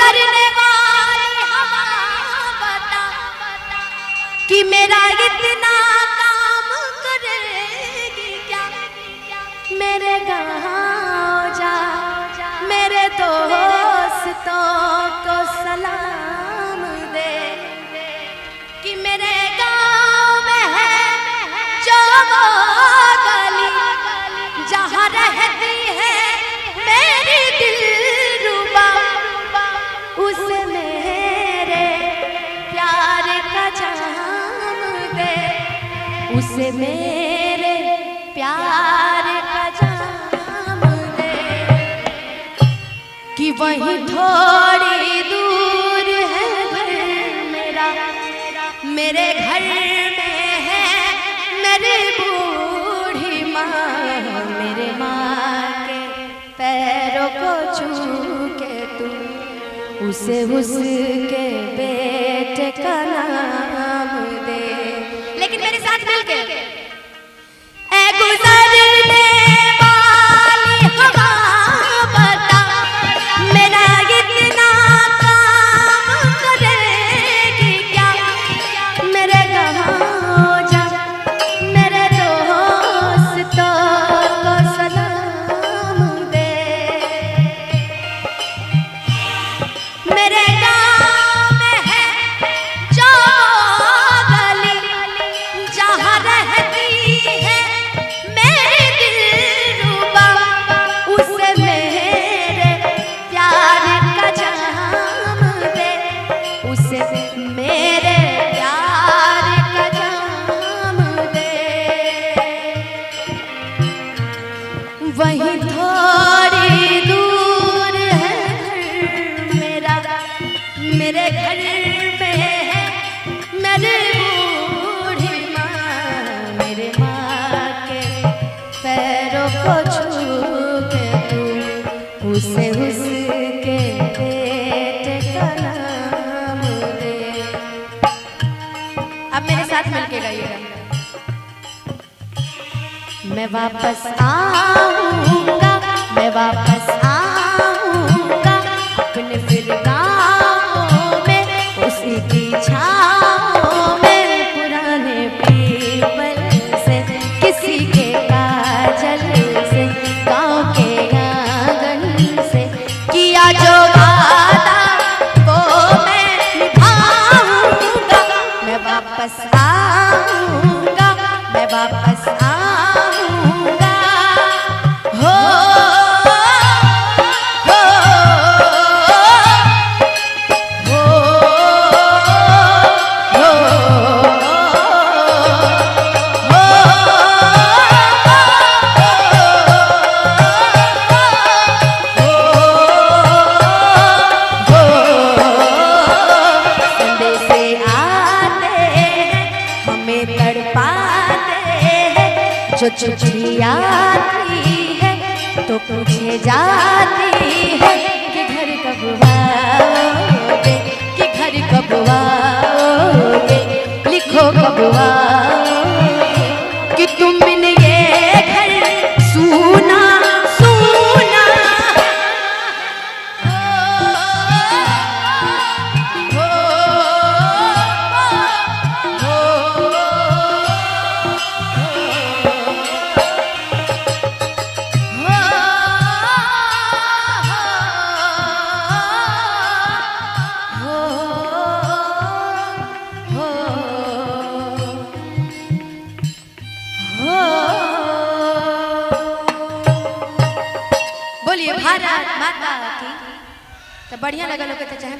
गुजरने वाली हवा बता कि मेरा इतना काम करेगी क्या। मेरे गाँव जा मेरे दोस्तों को सलाम दे कि मेरे गाँव में है जो वो गली जहाँ रहती है मेरी दिलरुबा। उसे मेरे प्यार का जाम दे, उसे मेरे प्यार का जाम दे कि वहीं थोड़ी दूर है घर मेरा, मेरे घर में है मेरी बूढ़ी माँ। मेरे माँ के पैरों को छू के तू उसे उसके बेटे का नाम दे। लेकिन मेरे साथ मिलके ऐ गुजरने वाली हवा बता मेरा इतना काम करेगी क्या। मेरे गाँव जा मेरे दोस्तों को सलाम दे। मेरे गाँव में है जो गली जहाँ रहती है मेरी दिलरुबा। उसे मेरे प्यार का जाम दे, उसे मेरे प्यार का जाम दे। वहीं थोड़ी दूर है घर मेरा, मेरे घर में है मेरी बूढ़ी माँ। मेरे माँ के पैरों को छू के तू उसे उसके बेटे का नाम दे। अब मेरे साथ मिलके गाइएगा। मैं वापस आऊंगा, मैं वापस आऊंगा अपने फिर गाँव में उसी की छाँव में। पुराने पीपल से किसी के काजल से गाँव के आंगन से किया जो वादा वो मैं निभाऊंगा। मैं वापस आऊंगा, मैं वापस आऊंगा। हो हो हो हो संदेशे आते हैं हमें तड़पाते हैं। जो चिट्ठी आती है तो पूछे जाती है कि घर कब आओगे, कि घर कब आओगे, लिखो कब आओगे कि तुम बिन ये घर सूना सूना। बोलिए भारत माता की। तो बढ़िया लगा लोग तो चाहे